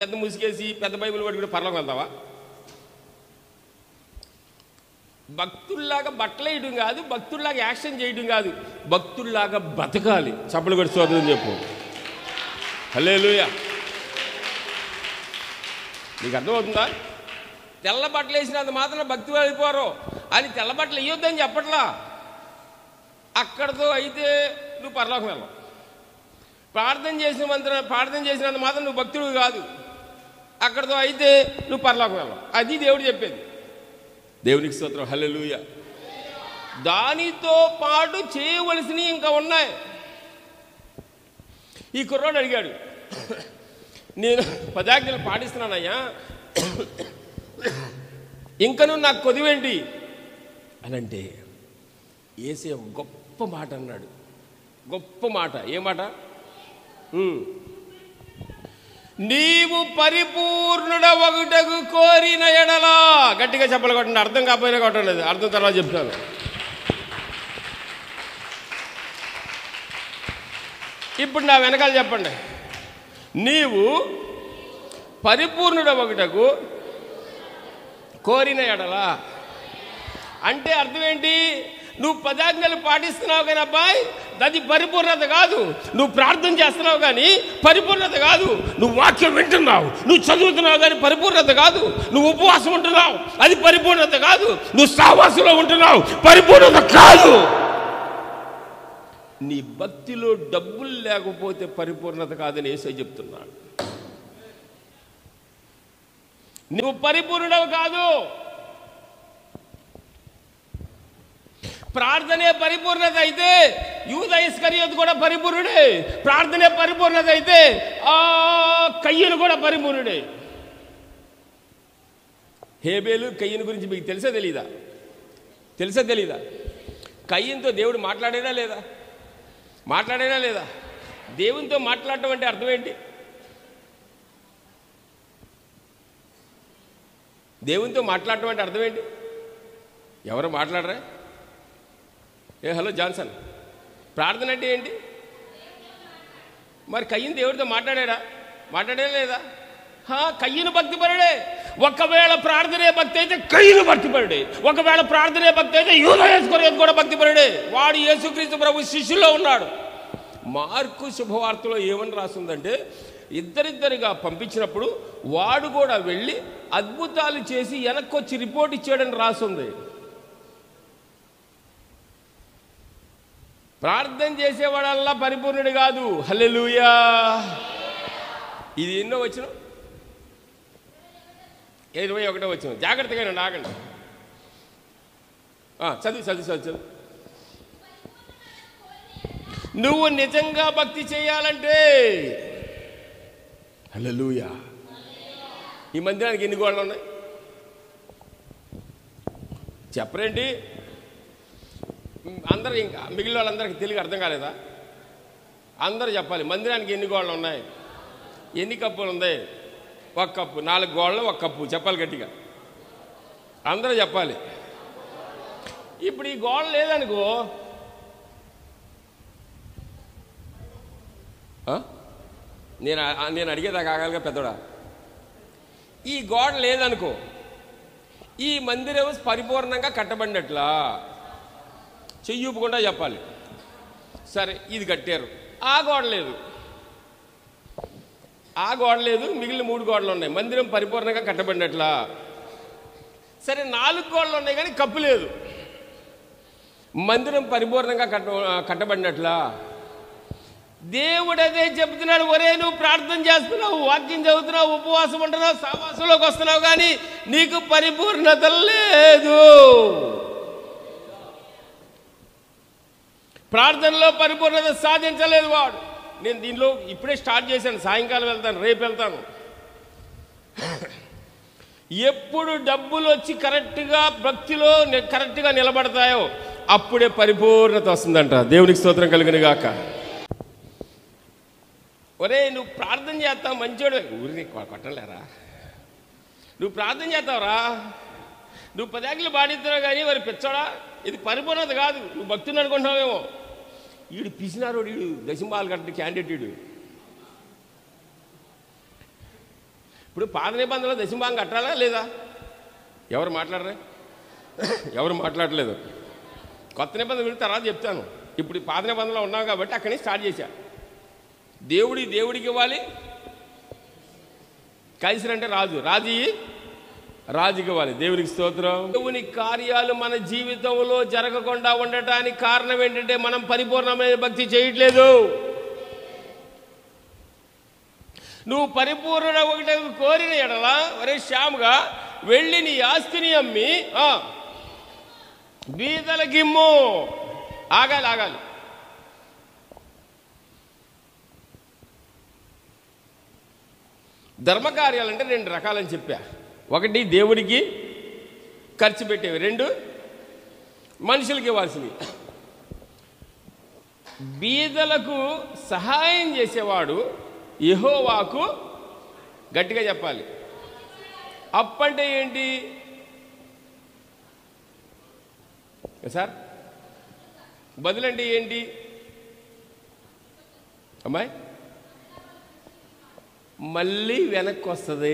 పెద్ద ముసుగేసి పెద్ద బైబిల్ పట్టుకుని పరలోకం వెళ్తావా? భక్తుల్లాగా బట్టలు వేయడం కాదు, భక్తుల్లాగా యాక్షన్ చేయడం కాదు, భక్తుల్లాగా బతకాలి. చప్పలు కొట్టి స్తోత్రం చెప్పు. హల్లెలూయా. నీకు అర్థమవుతుందా? తెల్ల బట్టలు వేసినంత మాత్రం భక్తి వెళ్ళిపోరు అని తెల్ల బట్టలు వేయొద్దని చెప్పట్లా. అక్కడితో అయితే నువ్వు పరలోకం వెళ్ళవు. ప్రార్థన చేసినంత మాత్రం నువ్వు భక్తుడు కాదు, అక్కడితో అయితే నువ్వు పరలోకం వెళ్ళవు. అది దేవుడు చెప్పేది. దేవునికి స్తోత్రం. హల్లెలూయా. దానితో పాటు చేయవలసినవి ఇంకా ఉన్నాయి. ఈ కుర్రాడు అడిగాడు, నేను 10 ఆజ్ఞలు పాటిస్తున్నానయ్యా, ఇంకను నాకు కొదివేంటి అని అంటే యేసయ్య గొప్ప మాట అన్నాడు. గొప్ప మాట. ఏ మాట? నీవు పరిపూర్ణుడ ఒకటకు కోరిన ఎడలా. గట్టిగా చెప్పలు కొట్టండి. అర్థం కాకపోయినా కొట్టండి, అర్థం తర్వాత చెప్తాను. ఇప్పుడు నా వెనకాల చెప్పండి. నీవు పరిపూర్ణుడ ఒకటకు కోరిన ఎడలా అంటే అర్థం ఏంటి? నువ్వు 10 ఆజ్ఞలు పాటిస్తున్నావు కానీ అబ్బాయి, అది పరిపూర్ణత కాదు. నువ్వు ప్రార్థన చేస్తున్నావు కానీ పరిపూర్ణత కాదు. నువ్వు వాక్యం వింటున్నావు, నువ్వు చదువుతున్నావు కానీ పరిపూర్ణత కాదు. నువ్వు ఉపవాసం ఉంటున్నావు, అది పరిపూర్ణత కాదు. నువ్వు సహవాసంలో ఉంటున్నావు, పరిపూర్ణత కాదు. నీ భక్తిలో డబ్బులు లేకపోతే పరిపూర్ణత కాదని యేసయ్య చెప్తున్నాడు. నువ్వు పరిపూర్ణుడవు కాదు. ప్రార్థనే పరిపూర్ణత అయితే యూదా ఇస్కరియోతు కూడా పరిపూర్ణుడే. ప్రార్థనే పరిపూర్ణత అయితే కయ్యను కూడా పరిపూర్ణుడే. హేబేలు కయ్యను గురించి మీకు తెలుసా తెలీదా? తెలుసా తెలీదా? కయ్యనుతో దేవుడు మాట్లాడేనా లేదా? మాట్లాడేనా లేదా? దేవునితో మాట్లాడటం అంటే అర్థం ఏంటి? దేవునితో మాట్లాడటం అంటే అర్థం ఏంటి? ఎవరు మాట్లాడరా? హలో జాన్సన్, ప్రార్థన అంటే ఏంటి? మరి కయ్యను దేవుడితో మాట్లాడా? మాట్లాడే లేదా? కయ్యను భక్తిపరుడే. ఒకవేళ ప్రార్థనే భక్తి అయితే కయ్యను భక్తిపరుడే. ఒకవేళ ప్రార్థనే భక్తి అయితే యూదా ఇస్కరియోతు కూడా భక్తిపరుడే. వాడు యేసుక్రీస్తు ప్రభు శిష్యుల్లో ఉన్నాడు. మార్కు శుభవార్తలో ఏమని రాస్తుందంటే, ఇద్దరిద్దరిగా పంపించినప్పుడు వాడు కూడా వెళ్ళి అద్భుతాలు చేసి వెనక్కొచ్చి రిపోర్ట్ ఇచ్చాడని రాస్తుంది. ప్రార్థన చేసేవాడల్లా పరిపూర్ణుడు కాదు. హల్లెలూయా. ఇది ఎన్నో వచ్చిన? 21వ వచ్చిన. జాగ్రత్తగా ఆగండి. చదువు. నువ్వు నిజంగా భక్తి చేయాలంటే, హల్లెలూయా, ఈ మందిరానికి ఎన్ని గోడలు ఉన్నాయి చెప్పరేంటి? అందరూ ఇంకా మిగిలిన వాళ్ళందరికీ తెలుగు అర్థం కాలేదా? అందరూ చెప్పాలి. మందిరానికి ఎన్ని గోడలు ఉన్నాయి, ఎన్ని కప్పులు ఉన్నాయి? 1 కప్పు. 4 గోడలు 1 కప్పు. చెప్పాలి గట్టిగా, అందరూ చెప్పాలి. ఇప్పుడు ఈ గోడ లేదనుకో, నేను అడిగేదాకా ఆగాలిగా పెద్దోడా. ఈ గోడ లేదనుకో, ఈ మందిరం పరిపూర్ణంగా కట్టబడినట్లా చెయ్యూపకుండా చెప్పాలి. సరే, ఇది కట్టారు, ఆ గోడ లేదు, మిగిలిన 3 గోడలు ఉన్నాయి, మందిరం పరిపూర్ణంగా కట్టబడినట్లా. సరే, 4 గోడలు ఉన్నాయి కానీ కప్పు లేదు, మందిరం పరిపూర్ణంగా కట్టబడినట్లా. దేవుడు అదే చెబుతున్నాడు. ఒరే, నువ్వు ప్రార్థన చేస్తున్నావు, వాక్యం చదువుతున్నావు, ఉపవాసం ఉంటున్నావు, సహవాసంలోకి వస్తున్నావు, కానీ నీకు పరిపూర్ణత లేదు. ప్రార్థనలో పరిపూర్ణత సాధించలేదు వాడు. నేను దీనిలో ఇప్పుడే స్టార్ట్ చేశాను, సాయంకాలం వెళ్తాను, రేపు వెళ్తాను. ఎప్పుడు డబ్బులు వచ్చి కరెక్ట్గా భక్తిలో కరెక్ట్గా నిలబడతాయో అప్పుడే పరిపూర్ణత వస్తుందంట. దేవునికి స్తోత్రం కలుగును గాక. ఒరే, నువ్వు ప్రార్థన చేస్తావు, మంచోడు, ఊరిని కొట్టలేరా? నువ్వు ప్రార్థన చేస్తావురా, నువ్వు 10 ఆజ్ఞలు పాటిస్తున్నావు కానీ మరి పిచ్చోడా, ఇది పరిపూర్ణత కాదు. నువ్వు భక్తుని అనుకుంటున్నావేమో. వీడు పిసినారోడు, వీడు దశంబాలు కట్టిన క్యాండిడేట్. ఇప్పుడు పాత నిబంధనలో దశమభాగం కట్టాలా లేదా? ఎవరు మాట్లాడరే? ఎవరు మాట్లాడలేదు. కొత్త నిబంధన గురించి తర్వాత చెప్తాను. ఇప్పుడు పాత నిబంధనలో ఉన్నాం కాబట్టి అక్కడి నుంచి స్టార్ట్ చేశా. దేవుడికి ఇవ్వాలి. కైసర్ అంటే రాజు, రాజుకి ఇవ్వాలి. దేవునికి స్తోత్రం. దేవుని కార్యాలు మన జీవితంలో జరగకుండా ఉండటానికి కారణం ఏంటంటే మనం పరిపూర్ణమైన భక్తి చేయట్లేదు. నువ్వు పరిపూర్ణ ఒకటి కోరిన ఎడల ఒరే శ్యాముగా వెళ్ళి నీ ఆస్తిని అమ్మి బీదలకిమ్ము. ఆగాలి. ధర్మకార్యాలంటే 2 రకాలని చెప్పా. ఒకటి దేవుడికి ఖర్చు పెట్టేవి, 2 మనుషులకి ఇవ్వాల్సినవి. బీదలకు సహాయం చేసేవాడు యెహోవాకు, గట్టిగా చెప్పాలి, అప్పంటే ఏంటి సార్? బదులంటే ఏంటి అమ్మాయి? మళ్ళీ వెనక్కి వస్తుంది.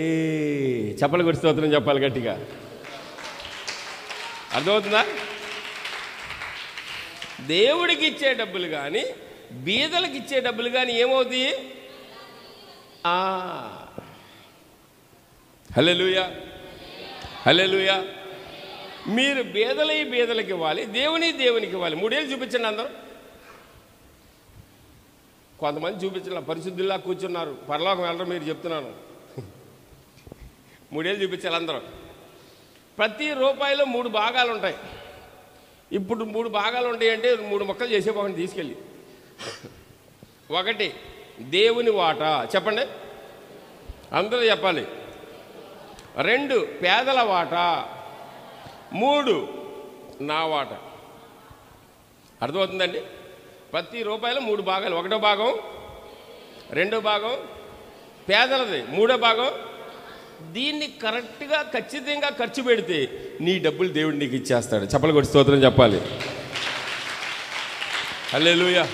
చెప్పలు కొట్టి స్తోత్రం చెప్పాలి గట్టిగా. అర్థమవుతుందా? దేవుడికి ఇచ్చే డబ్బులు కానీ బీదలకు ఇచ్చే డబ్బులు కానీ ఏమవుతాయి? హల్లెలూయా. మీరు బీదలకి ఇవ్వాలి, దేవునికి ఇవ్వాలి. 3 ఏళ్ళు చూపించండి అందరూ. కొంతమంది చూపించాల, పరిశుద్ధుల్లా కూర్చున్నారు, పరలోకం వెళ్ళరు. మీరు చెప్తున్నాను 3 ఏళ్ళు చూపించాలి అందరూ. ప్రతి రూపాయిలో 3 భాగాలు ఉంటాయి. ఇప్పుడు 3 భాగాలు ఉంటాయి అంటే 3 ముక్కలు చేసేపోకండి తీసుకెళ్ళి. 1 దేవుని వాటా, చెప్పండి అందరూ చెప్పాలి. 2 పేదల వాటా, 3 నా వాటా. అర్థమవుతుందండి? ప్రతి రూపాయలు 3 భాగాలు. 1వ భాగం, 2వ భాగం పేదలది, 3వ భాగం. దీన్ని కరెక్ట్గా ఖచ్చితంగా ఖర్చు పెడితే నీ డబ్బులు దేవుడు నీకు ఇచ్చేస్తాడు. చెప్పలు కొట్టి స్తోత్రం చెప్పాలి. హల్లెలూయా.